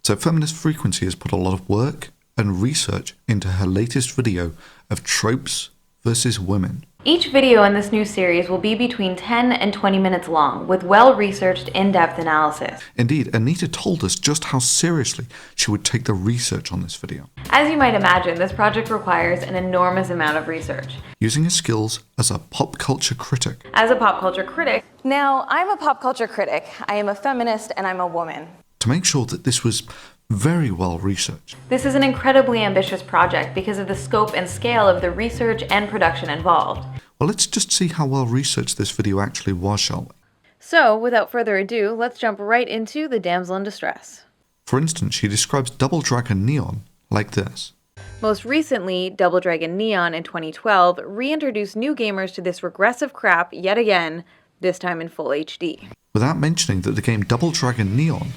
So Feminist Frequency has put a lot of work and research into her latest video of tropes versus women. Each video in this new series will be between 10 and 20 minutes long, with well-researched, in-depth analysis. Indeed, Anita told us just how seriously she would take the research on this video. As you might imagine, this project requires an enormous amount of research. Using her skills as a pop culture critic. As a pop culture critic, now, I'm a pop culture critic, I am a feminist, and I'm a woman. To make sure that this was very well researched. This is an incredibly ambitious project because of the scope and scale of the research and production involved. Well, let's just see how well researched this video actually was, shall we? So, without further ado, let's jump right into the damsel in distress. For instance, she describes Double Dragon Neon like this. Most recently, Double Dragon Neon in 2012 reintroduced new gamers to this regressive crap yet again, this time in full HD. Without mentioning that the game Double Dragon Neon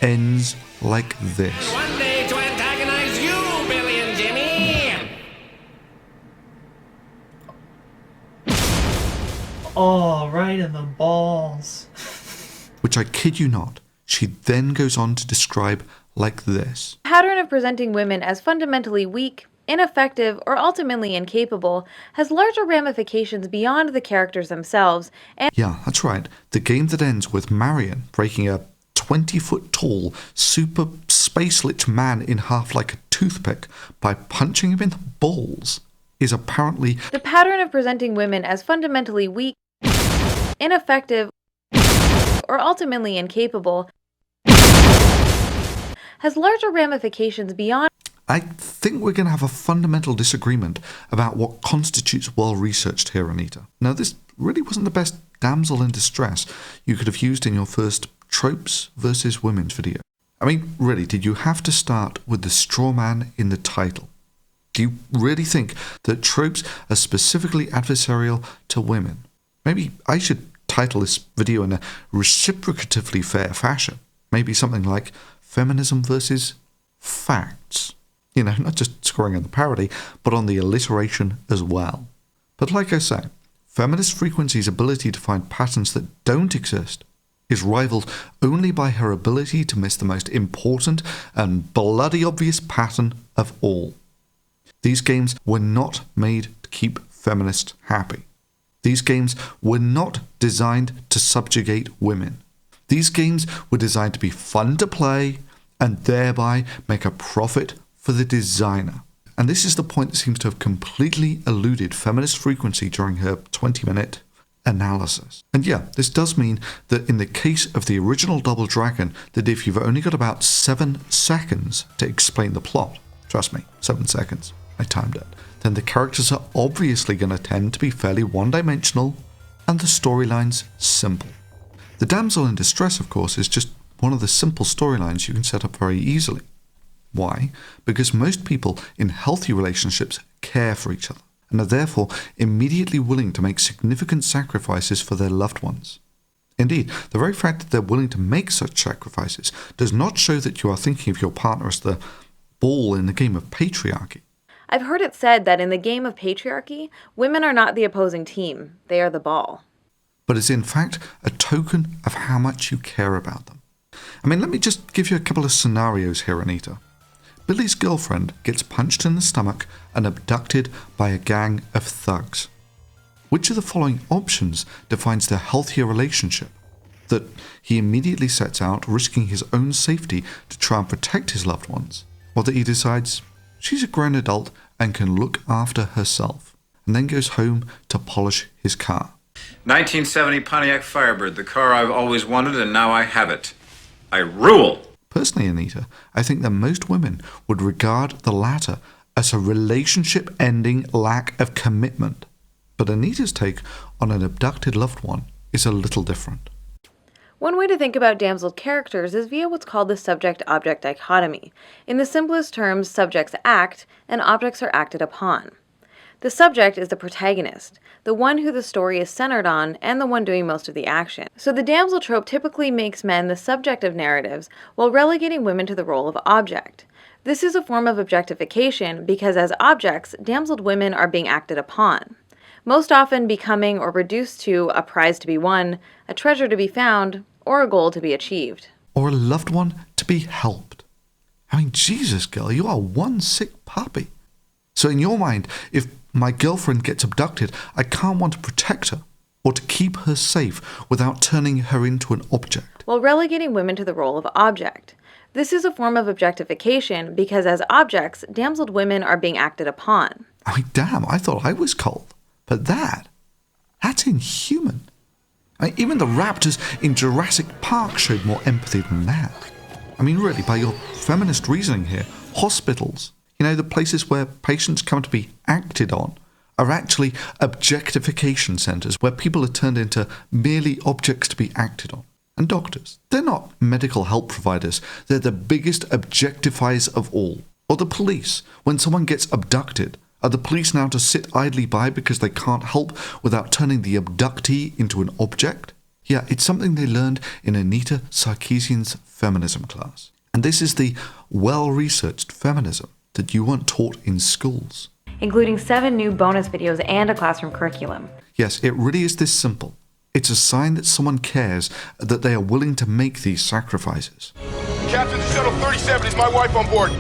ends like this. One day to antagonize you, Billy and Jimmy! Oh, right in the balls. Which I kid you not, she then goes on to describe like this. The pattern of presenting women as fundamentally weak, ineffective, or ultimately incapable has larger ramifications beyond the characters themselves, and Yeah, that's right. The game that ends with Marion breaking a 20-foot-tall, super space-lit man in half like a toothpick by punching him in the balls is apparently... the pattern of presenting women as fundamentally weak, ineffective, or ultimately incapable has larger ramifications beyond... I think we're going to have a fundamental disagreement about what constitutes well-researched here, Anita. Now, this really wasn't the best damsel in distress you could have used in your first tropes versus women's video. I mean, really, did you have to start with the straw man in the title? Do you really think that tropes are specifically adversarial to women? Maybe I should title this video in a reciprocatively fair fashion. Maybe something like Feminism versus Facts. You know, not just scoring on the parody, but on the alliteration as well. But like I say, Feminist Frequency's ability to find patterns that don't exist is rivaled only by her ability to miss the most important and bloody obvious pattern of all. These games were not made to keep feminists happy. These games were not designed to subjugate women. These games were designed to be fun to play and thereby make a profit for the designer. And this is the point that seems to have completely eluded Feminist Frequency during her 20-minute analysis. And yeah, this does mean that in the case of the original Double Dragon, that if you've only got about 7 seconds to explain the plot, trust me, 7 seconds, I timed it, then the characters are obviously going to tend to be fairly one-dimensional and the storylines simple. The damsel in distress, of course, is just one of the simple storylines you can set up very easily. Why? Because most people in healthy relationships care for each other and are therefore immediately willing to make significant sacrifices for their loved ones. Indeed, the very fact that they're willing to make such sacrifices does not show that you are thinking of your partner as the ball in the game of patriarchy. I've heard it said that in the game of patriarchy, women are not the opposing team, they are the ball. But is in fact a token of how much you care about them. I mean, let me just give you a couple of scenarios here, Anita. Billy's girlfriend gets punched in the stomach and abducted by a gang of thugs. Which of the following options defines the healthier relationship? That he immediately sets out risking his own safety to try and protect his loved ones, or that he decides she's a grown adult and can look after herself, and then goes home to polish his car? 1970 Pontiac Firebird, the car I've always wanted and now I have it. I rule! Personally, Anita, I think that most women would regard the latter as a relationship-ending lack of commitment. But Anita's take on an abducted loved one is a little different. One way to think about damsel characters is via what's called the subject-object dichotomy. In the simplest terms, subjects act, and objects are acted upon. The subject is the protagonist, the one who the story is centered on, and the one doing most of the action. So the damsel trope typically makes men the subject of narratives, while relegating women to the role of object. This is a form of objectification because as objects, damseled women are being acted upon, most often becoming or reduced to a prize to be won, a treasure to be found, or a goal to be achieved. Or a loved one to be helped. I mean, Jesus, girl, you are one sick puppy. So in your mind, if my girlfriend gets abducted, I can't want to protect her or to keep her safe without turning her into an object. While relegating women to the role of object. This is a form of objectification because as objects, damseled women are being acted upon. I mean, damn, I thought I was cold. But that's inhuman. I mean, even the raptors in Jurassic Park showed more empathy than that. I mean, really, by your feminist reasoning here, hospitals, the places where patients come to be acted on, are actually objectification centres where people are turned into merely objects to be acted on. And doctors, they're not medical help providers, they're the biggest objectifiers of all. Or the police, when someone gets abducted, are the police now to sit idly by because they can't help without turning the abductee into an object? Yeah, it's something they learned in Anita Sarkeesian's feminism class. And this is the well-researched feminism that you weren't taught in schools. Including 7 new bonus videos and a classroom curriculum. Yes, it really is this simple. It's a sign that someone cares, that they are willing to make these sacrifices. Captain, the Shuttle 37 is my wife on board.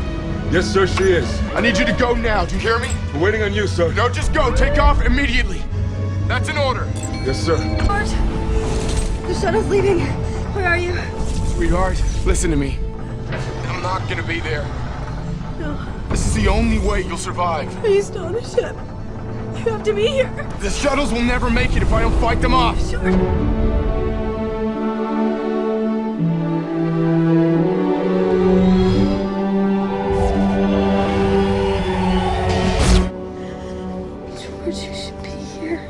Yes, sir, she is. I need you to go now. Do you hear me? We're waiting on you, sir. No, just go. Take off immediately. That's an order. Yes, sir. Bart, the shuttle's leaving. Where are you? Sweetheart, listen to me. I'm not gonna be there. No. This is the only way you'll survive. Please stay on the ship. You have to be here. The shuttles will never make it if I don't fight them off. Sure. George, you should be here.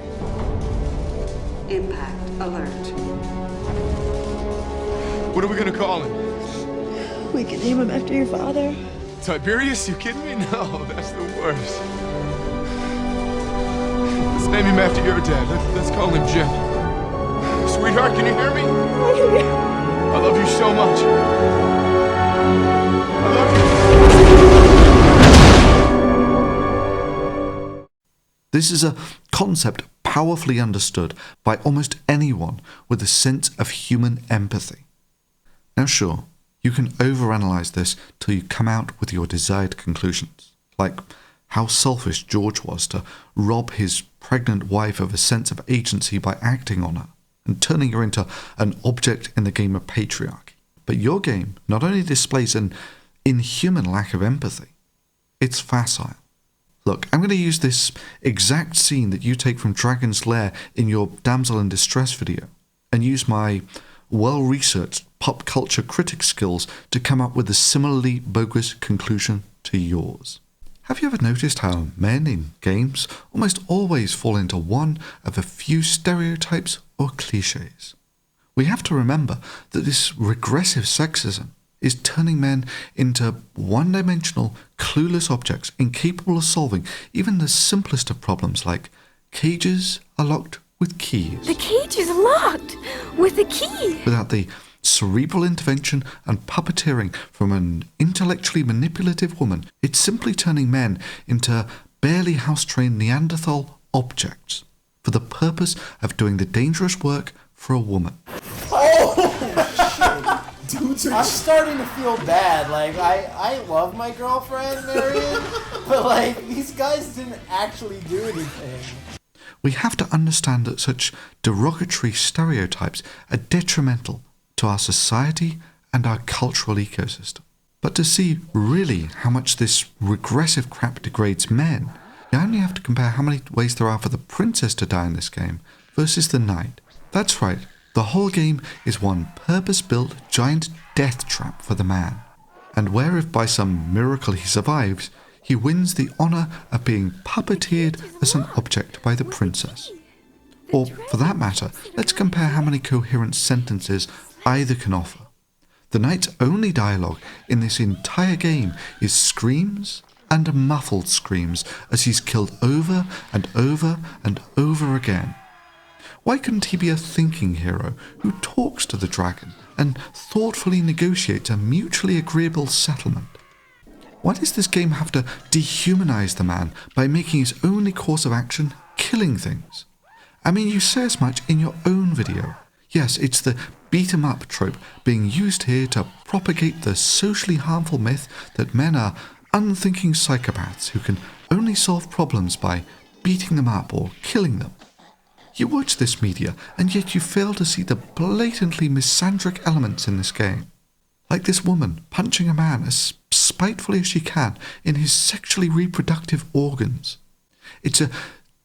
Impact alert. What are we gonna call him? We can name him after your father. Tiberius? You kidding me? No, that's the worst. Let's name him after your dad. Let's call him Jim. Sweetheart, can you hear me? I love you so much. I love you. This is a concept powerfully understood by almost anyone with a sense of human empathy. Now sure, you can overanalyze this till you come out with your desired conclusions, like how selfish George was to rob his pregnant wife of a sense of agency by acting on her and turning her into an object in the game of patriarchy. But your game not only displays an inhuman lack of empathy, it's facile. Look, I'm going to use this exact scene that you take from Dragon's Lair in your Damsel in Distress video and use my well-researched pop culture critic skills to come up with a similarly bogus conclusion to yours. Have you ever noticed how men in games almost always fall into one of a few stereotypes or cliches? We have to remember that this regressive sexism is turning men into one-dimensional, clueless objects incapable of solving even the simplest of problems like cages are locked with keys. The cage is locked with a key. Without the cerebral intervention and puppeteering from an intellectually manipulative woman, it's simply turning men into barely house-trained Neanderthal objects for the purpose of doing the dangerous work for a woman. I'm starting to feel bad. Like, I love my girlfriend, Marion, but like, these guys didn't actually do anything. We have to understand that such derogatory stereotypes are detrimental to our society and our cultural ecosystem. But to see really how much this regressive crap degrades men, you only have to compare how many ways there are for the princess to die in this game versus the knight. That's right, the whole game is one purpose-built giant death trap for the man. And where if by some miracle he survives, he wins the honour of being puppeteered as an object by the princess. Or, for that matter, let's compare how many coherent sentences either can offer. The knight's only dialogue in this entire game is screams and muffled screams as he's killed over and over and over again. Why couldn't he be a thinking hero who talks to the dragon and thoughtfully negotiates a mutually agreeable settlement? Why does this game have to dehumanize the man by making his only course of action killing things? I mean, you say as much in your own video. Yes, it's the beat-em-up trope being used here to propagate the socially harmful myth that men are unthinking psychopaths who can only solve problems by beating them up or killing them. You watch this media, and yet you fail to see the blatantly misandric elements in this game. Like this woman punching a man as spitefully as she can in his sexually reproductive organs. It's a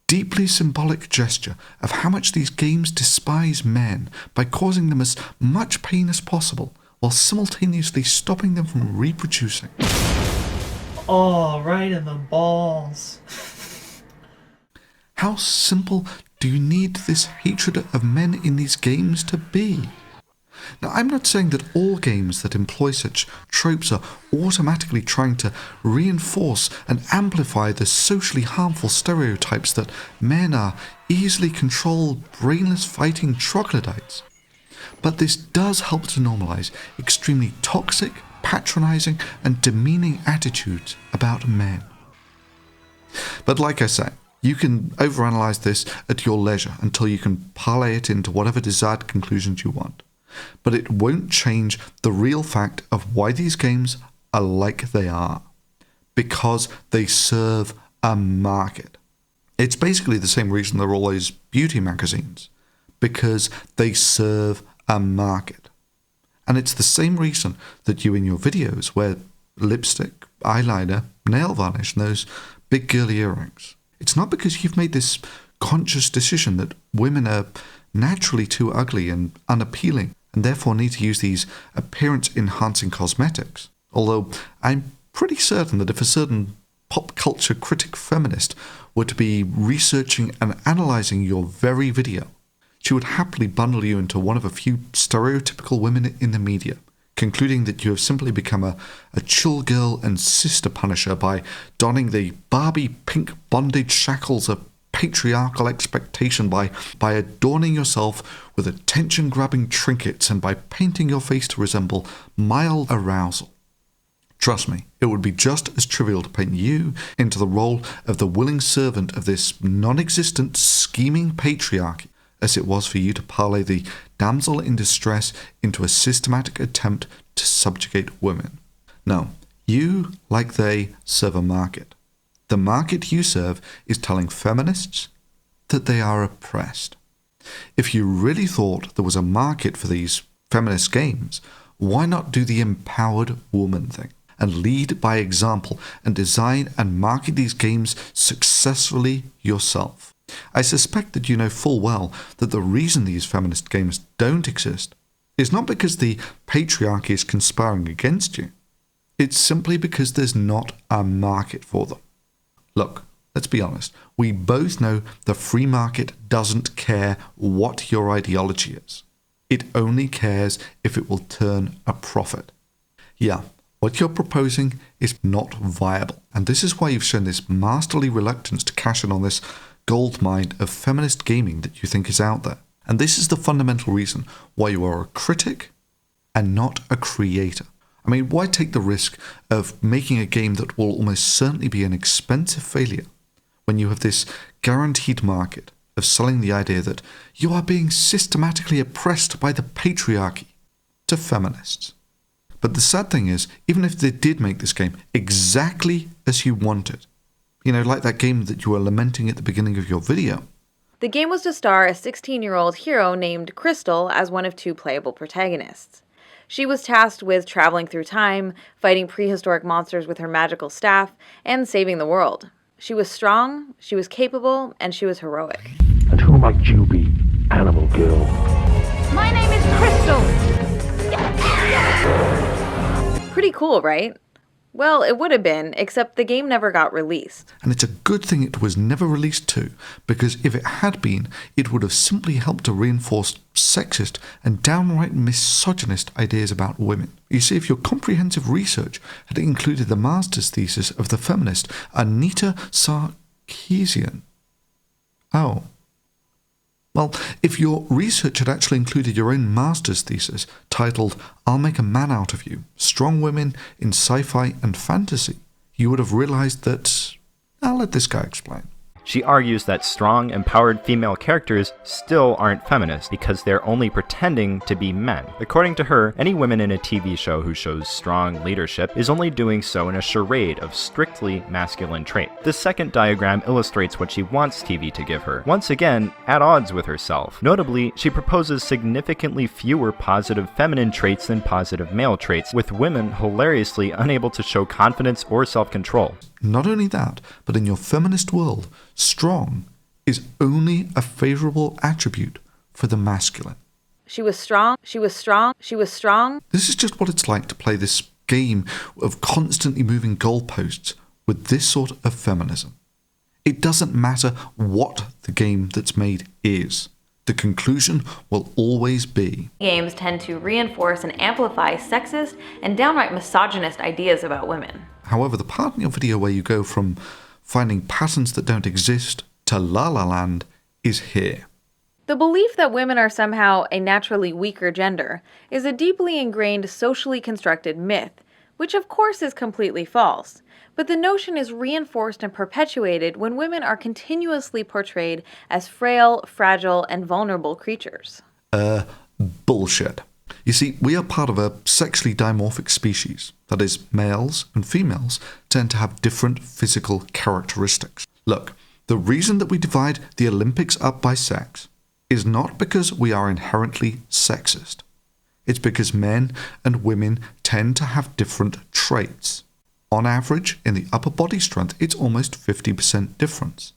deeply symbolic gesture of how much these games despise men by causing them as much pain as possible while simultaneously stopping them from reproducing. Oh, right in the balls. How simple do you need this hatred of men in these games to be? Now, I'm not saying that all games that employ such tropes are automatically trying to reinforce and amplify the socially harmful stereotypes that men are easily controlled, brainless fighting troglodytes. But this does help to normalize extremely toxic, patronizing, and demeaning attitudes about men. But like I say, you can overanalyze this at your leisure until you can parlay it into whatever desired conclusions you want. But it won't change the real fact of why these games are like they are. Because they serve a market. It's basically the same reason there are always beauty magazines. Because they serve a market. And it's the same reason that you in your videos wear lipstick, eyeliner, nail varnish, and those big girly earrings. It's not because you've made this conscious decision that women are naturally too ugly and unappealing and therefore need to use these appearance-enhancing cosmetics. Although I'm pretty certain that if a certain pop culture critic feminist were to be researching and analysing your very video, she would happily bundle you into one of a few stereotypical women in the media, concluding that you have simply become a chill girl and sister punisher by donning the Barbie pink bondage shackles of patriarchal expectation by adorning yourself with attention-grabbing trinkets and by painting your face to resemble mild arousal. Trust me, it would be just as trivial to paint you into the role of the willing servant of this non-existent scheming patriarchy as it was for you to parlay the damsel in distress into a systematic attempt to subjugate women. No, you, like they, serve a market. The market you serve is telling feminists that they are oppressed. If you really thought there was a market for these feminist games, why not do the empowered woman thing and lead by example and design and market these games successfully yourself? I suspect that you know full well that the reason these feminist games don't exist is not because the patriarchy is conspiring against you. It's simply because there's not a market for them. Look, let's be honest. We both know the free market doesn't care what your ideology is. It only cares if it will turn a profit. Yeah, what you're proposing is not viable. And this is why you've shown this masterly reluctance to cash in on this gold mine of feminist gaming that you think is out there. And this is the fundamental reason why you are a critic and not a creator. I mean, why take the risk of making a game that will almost certainly be an expensive failure when you have this guaranteed market of selling the idea that you are being systematically oppressed by the patriarchy to feminists? But the sad thing is, even if they did make this game exactly as you wanted, you know, like that game that you were lamenting at the beginning of your video. The game was to star a 16-year-old hero named Crystal as one of two playable protagonists. She was tasked with traveling through time, fighting prehistoric monsters with her magical staff, and saving the world. She was strong, she was capable, and she was heroic. And who might you be, animal girl? My name is Crystal! Pretty cool, right? Well, it would have been, except the game never got released. And it's a good thing it was never released too, because if it had been, it would have simply helped to reinforce sexist and downright misogynist ideas about women. You see, if your comprehensive research had included the master's thesis of the feminist Anita Sarkeesian. Oh. Well, if your research had actually included your own master's thesis titled I'll Make a Man Out of You, Strong Women in Sci-Fi and Fantasy, you would have realized that... I'll let this guy explain. She argues that strong, empowered female characters still aren't feminist because they're only pretending to be men. According to her, any women in a TV show who shows strong leadership is only doing so in a charade of strictly masculine traits. The second diagram illustrates what she wants TV to give her, once again at odds with herself. Notably, she proposes significantly fewer positive feminine traits than positive male traits, with women hilariously unable to show confidence or self-control. Not only that, but in your feminist world, strong is only a favorable attribute for the masculine. She was strong, she was strong, she was strong. This is just what it's like to play this game of constantly moving goalposts with this sort of feminism. It doesn't matter what the game that's made is. The conclusion will always be. Games tend to reinforce and amplify sexist and downright misogynist ideas about women. However, the part in your video where you go from finding patterns that don't exist to La La Land is here. The belief that women are somehow a naturally weaker gender is a deeply ingrained socially constructed myth, which of course is completely false. But the notion is reinforced and perpetuated when women are continuously portrayed as frail, fragile, and vulnerable creatures. Bullshit. You see, we are part of a sexually dimorphic species. That is, males and females tend to have different physical characteristics. Look, the reason that we divide the Olympics up by sex is not because we are inherently sexist. It's because men and women tend to have different traits. On average, in the upper body strength, it's almost 50% difference.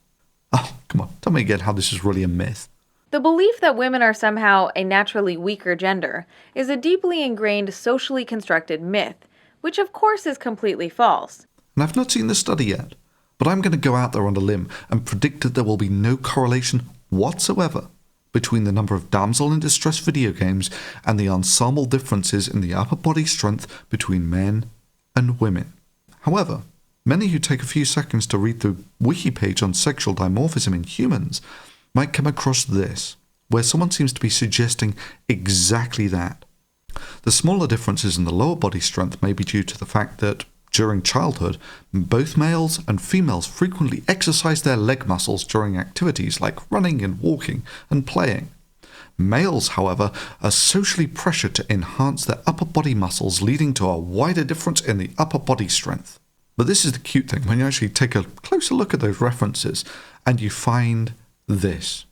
Oh, come on, tell me again how this is really a myth. The belief that women are somehow a naturally weaker gender is a deeply ingrained socially constructed myth, which of course is completely false. And I've not seen the study yet, but I'm going to go out there on a limb and predict that there will be no correlation whatsoever between the number of damsel in distress video games and the ensemble differences in the upper body strength between men and women. However, many who take a few seconds to read the wiki page on sexual dimorphism in humans might come across this, where someone seems to be suggesting exactly that. The smaller differences in the lower body strength may be due to the fact that, during childhood, both males and females frequently exercise their leg muscles during activities like running and walking and playing. Males, however, are socially pressured to enhance their upper body muscles, leading to a wider difference in the upper body strength. But this is the cute thing, when you actually take a closer look at those references, and you find this.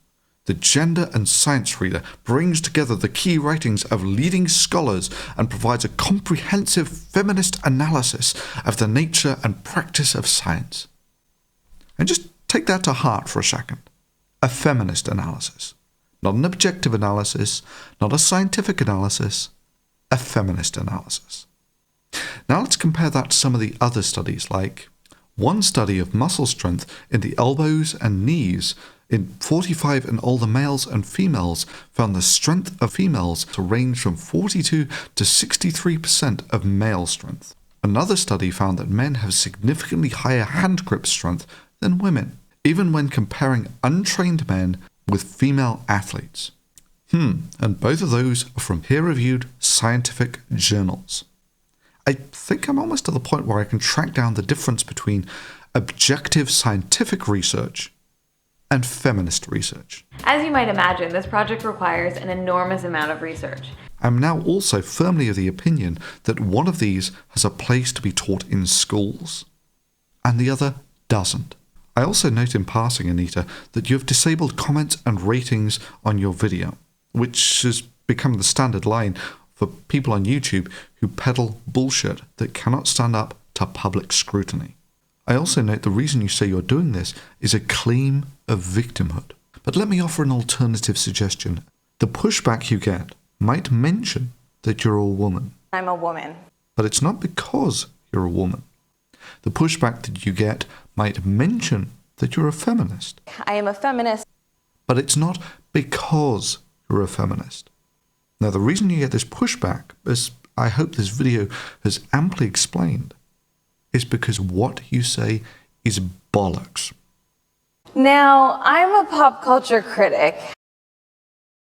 The Gender and Science Reader brings together the key writings of leading scholars and provides a comprehensive feminist analysis of the nature and practice of science. And just take that to heart for a second. A feminist analysis. Not an objective analysis, not a scientific analysis, a feminist analysis. Now let's compare that to some of the other studies, like one study of muscle strength in the elbows and knees in 45 and older males and females found the strength of females to range from 42 to 63% of male strength. Another study found that men have significantly higher hand grip strength than women, even when comparing untrained men with female athletes. And both of those are from peer-reviewed scientific journals. I think I'm almost to the point where I can track down the difference between objective scientific research and feminist research. As you might imagine, this project requires an enormous amount of research. I'm now also firmly of the opinion that one of these has a place to be taught in schools, and the other doesn't. I also note in passing, Anita, that you have disabled comments and ratings on your video, which has become the standard line for people on YouTube who peddle bullshit that cannot stand up to public scrutiny. I also note the reason you say you're doing this is a claim of victimhood. But let me offer an alternative suggestion. The pushback you get might mention that you're a woman. I'm a woman. But it's not because you're a woman. The pushback that you get might mention that you're a feminist. I am a feminist. But it's not because you're a feminist. Now, the reason you get this pushback, as I hope this video has amply explained, is because what you say is bollocks. Now, I'm a pop culture critic.